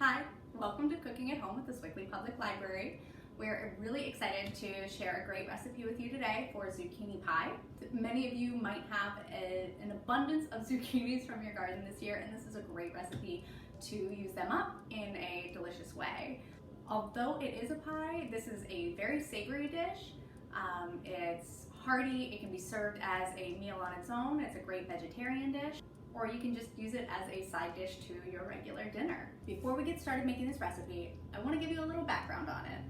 Hi, welcome to Cooking at Home with the Swickley Public Library. We're really excited to share a great recipe with you today for zucchini pie. Many of you might have an abundance of zucchinis from your garden this year, and this is a great recipe to use them up in a delicious way. Although it is a pie, this is a very savory dish. It's hearty, it can be served as a meal on its own, it's a great vegetarian dish, or you can just use it as a side dish to your regular dinner. Before we get started making this recipe, I want to give you a little background on it.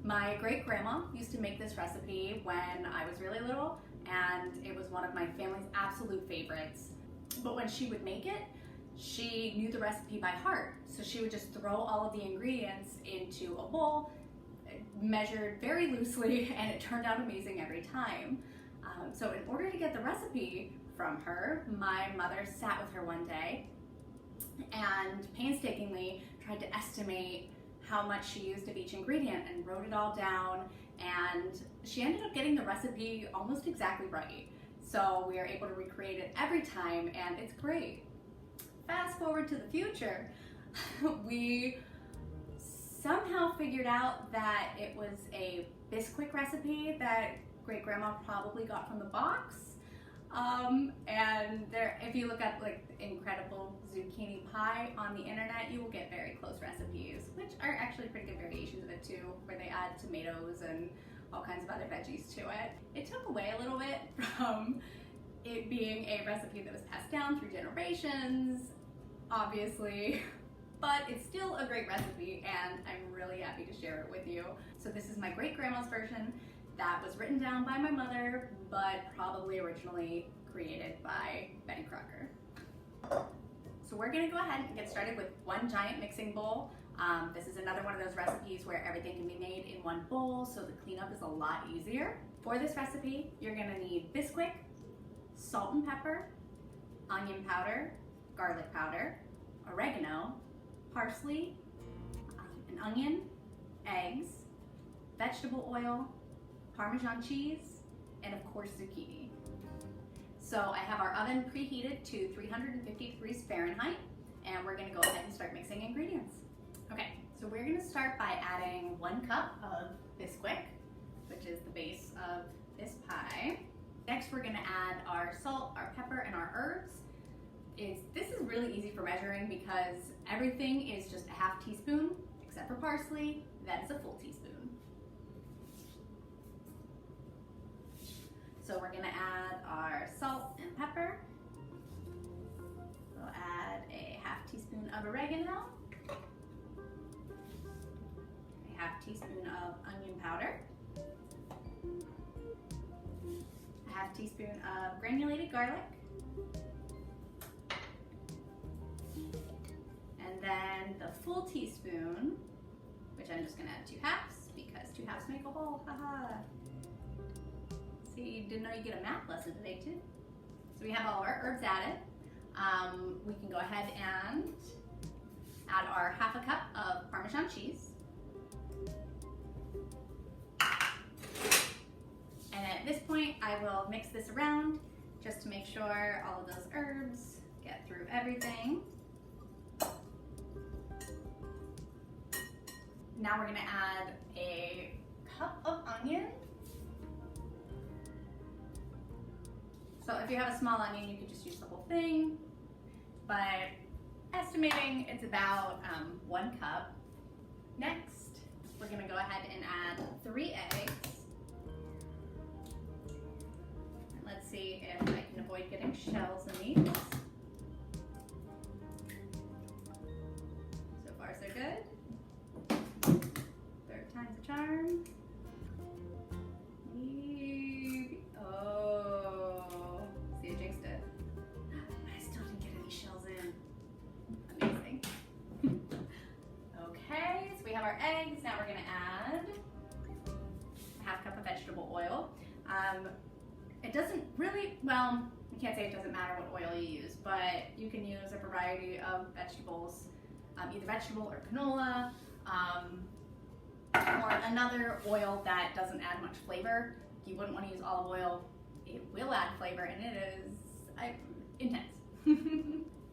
My great-grandma used to make this recipe when I was really little, and it was one of my family's absolute favorites. But when she would make it, she knew the recipe by heart, so she would just throw all of the ingredients into a bowl, measured very loosely, and it turned out amazing every time. So in order to get the recipe from her, my mother sat with her one day and painstakingly tried to estimate how much she used of each ingredient and wrote it all down, and she ended up getting the recipe almost exactly right. So we are able to recreate it every time, and it's great. Fast forward to the future, we somehow figured out that it was a Bisquick recipe that great-grandma probably got from the box. And if you look up like incredible zucchini pie on the internet, you will get very close recipes, which are actually pretty good variations of it too, where they add tomatoes and all kinds of other veggies to it. It took away a little bit from it being a recipe that was passed down through generations, obviously, but it's still a great recipe and I'm really happy to share it with you. So this is my great-grandma's version that was written down by my mother, but probably originally created by Betty Crocker. So we're gonna go ahead and get started with one giant mixing bowl. This is another one of those recipes where everything can be made in one bowl, so the cleanup is a lot easier. For this recipe, you're gonna need Bisquick, salt and pepper, onion powder, garlic powder, oregano, parsley, an onion, eggs, vegetable oil, Parmesan cheese, and of course zucchini. So I have our oven preheated to 350 degrees Fahrenheit, and we're gonna go ahead and start mixing ingredients. Okay, so we're gonna start by adding 1 cup of Bisquick, which is the base of this pie. Next, we're gonna add our salt, our pepper, and our herbs. This is really easy for measuring because everything is just a half teaspoon, except for parsley, that is a full teaspoon. So we're gonna add our salt and pepper. We'll add a half teaspoon of oregano, a half teaspoon of onion powder, a half teaspoon of granulated garlic, and then the full teaspoon, which I'm just gonna add 2 halves because 2 halves make a whole, haha. See, didn't know you get a math lesson today too. So we have all of our herbs added. We can go ahead and add our half a cup of Parmesan cheese. And at this point, I will mix this around just to make sure all of those herbs get through everything. Now we're gonna add a cup of onion. So if you have a small onion, you could just use the whole thing, but estimating it's about 1 cup. Next, we're gonna go ahead and add 3 eggs. And let's see if I can avoid getting shells in these. So far so good. 3rd time's a charm. Oh, see, I jinxed it. But I still didn't get any shells in. Amazing. Okay, so we have our eggs. Now we're gonna add a half cup of vegetable oil. It doesn't really, well, you can't say it doesn't matter what oil you use, but you can use a variety of vegetables, either vegetable or canola, or another oil that doesn't add much flavor. You wouldn't want to use olive oil. It will add flavor and it is intense.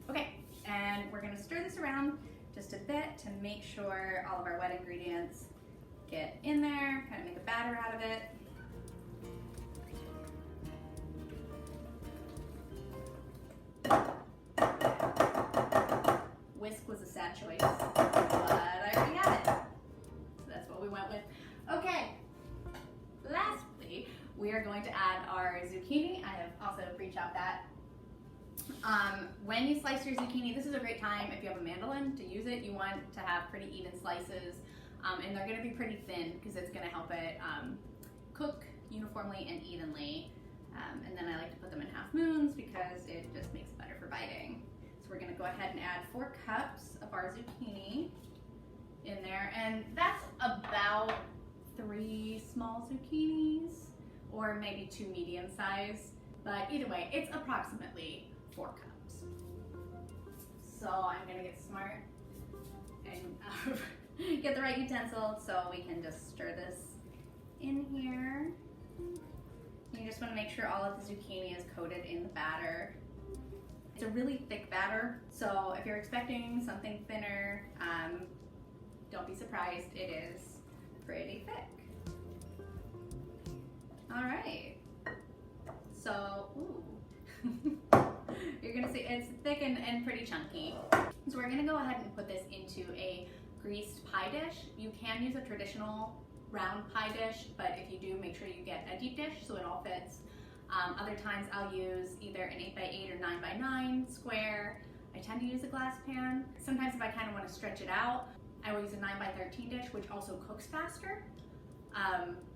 Okay, and we're gonna stir this around just a bit to make sure all of our wet ingredients get in there, kind of make a batter out of it. Whisk was a sad choice, but I already have it. So that's what we went with. Okay, lastly, we are going to add our zucchini. I have also pre-chopped that. When you slice your zucchini, this is a great time if you have a mandolin to use it. You want to have pretty even slices, and they're going to be pretty thin because it's going to help it cook uniformly and evenly. And then I like to put them in half moons because it just makes it better for biting. So we're going to go ahead and add 4 cups of our zucchini in there, and that's about 3 small zucchinis or maybe 2 medium size, but either way, it's approximately 4 cups. So I'm gonna get smart and get the right utensil so we can just stir this in here. You just wanna make sure all of the zucchini is coated in the batter. It's a really thick batter, so if you're expecting something thinner, don't be surprised, it is pretty thick. All right, so, you're gonna see it's thick and pretty chunky. So we're gonna go ahead and put this into a greased pie dish. You can use a traditional round pie dish, but if you do, make sure you get a deep dish so it all fits. Other times I'll use either an 8x8 or 9x9 square. I tend to use a glass pan. Sometimes if I kind of want to stretch it out, I will use a 9x13 dish, which also cooks faster.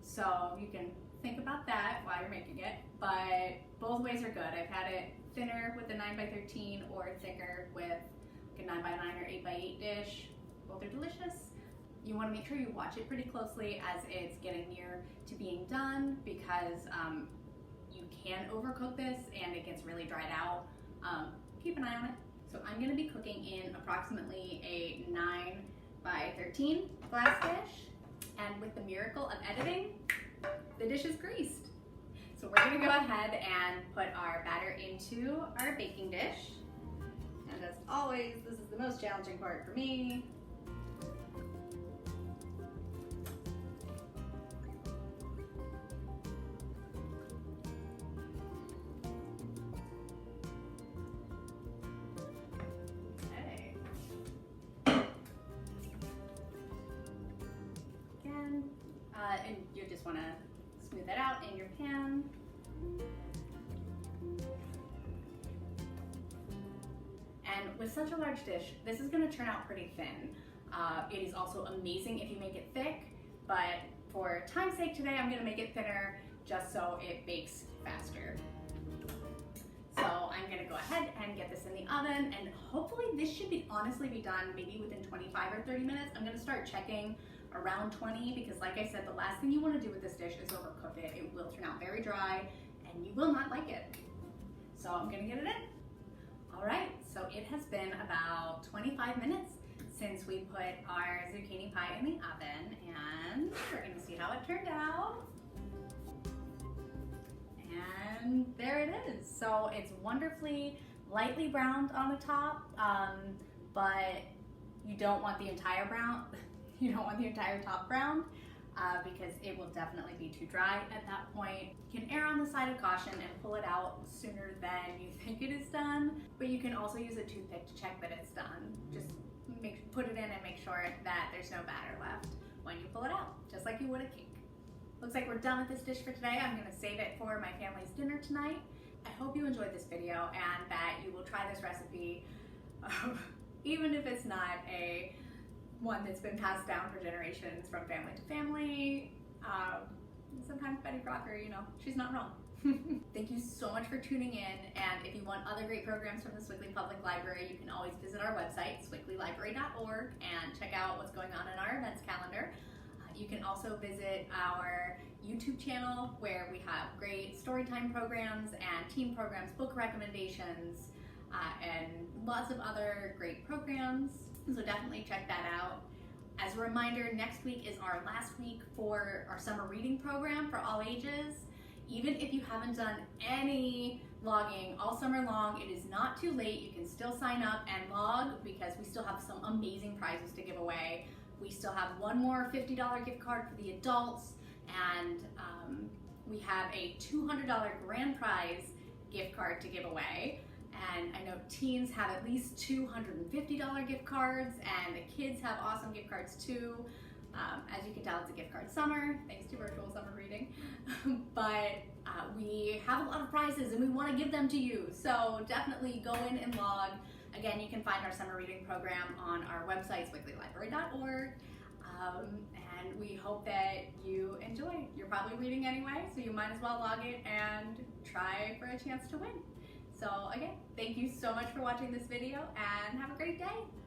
So you can think about that while you're making it, but both ways are good. I've had it thinner with a 9x13 or thicker with like a 9x9 or 8x8 dish. Both are delicious. You want to make sure you watch it pretty closely as it's getting near to being done because you can overcook this and it gets really dried out. Keep an eye on it. So I'm going to be cooking in approximately a 9x13 glass dish, and with the miracle of editing, the dish is greased. So we're going to go ahead and put our batter into our baking dish. And as always, this is the most challenging part for me. Okay. Again, and you just want to smooth that out in your pan. And with such a large dish, this is going to turn out pretty thin. It is also amazing if you make it thick, but for time's sake today, I'm going to make it thinner just so it bakes faster. So I'm going to go ahead and get this in the oven, and hopefully this should honestly be done maybe within 25 or 30 minutes. I'm going to start checking around 20 because, like I said, the last thing you want to do with this dish is overcook it. It will turn out very dry and you will not like it. So I'm going to get it in. All right, so it has been about 25 minutes since we put our zucchini pie in the oven, and we're going to see how it turned out. And there it is. So it's wonderfully lightly browned on the top, but you don't want the entire brown. You don't want the entire top browned because it will definitely be too dry at that point. You can err on the side of caution and pull it out sooner than you think it is done, but you can also use a toothpick to check that it's done. Just put it in and make sure that there's no batter left when you pull it out, just like you would a cake. Looks like we're done with this dish for today. I'm gonna save it for my family's dinner tonight. I hope you enjoyed this video and that you will try this recipe, even if it's not one that's been passed down for generations from family to family. Sometimes Betty Crocker, you know, she's not wrong. Thank you so much for tuning in, and if you want other great programs from the Swickley Public Library, you can always visit our website, swickleylibrary.org, and check out what's going on in our events calendar. You can also visit our YouTube channel where we have great storytime programs and team programs, book recommendations, and lots of other great programs. So definitely check that out. As a reminder, next week is our last week for our summer reading program for all ages. Even if you haven't done any logging all summer long. It is not too late. You can still sign up and log because we still have some amazing prizes to give away. We still have one more $50 gift card for the adults, and we have a $200 grand prize gift card to give away. And I know teens have at least $250 gift cards, and the kids have awesome gift cards too. As you can tell, it's a gift card summer, thanks to virtual summer reading. But we have a lot of prizes and we want to give them to you. So definitely go in and log. Again, you can find our summer reading program on our website, weeklylibrary.org. And we hope that you enjoy. You're probably reading anyway, so you might as well log it and try for a chance to win. So again, thank you so much for watching this video and have a great day.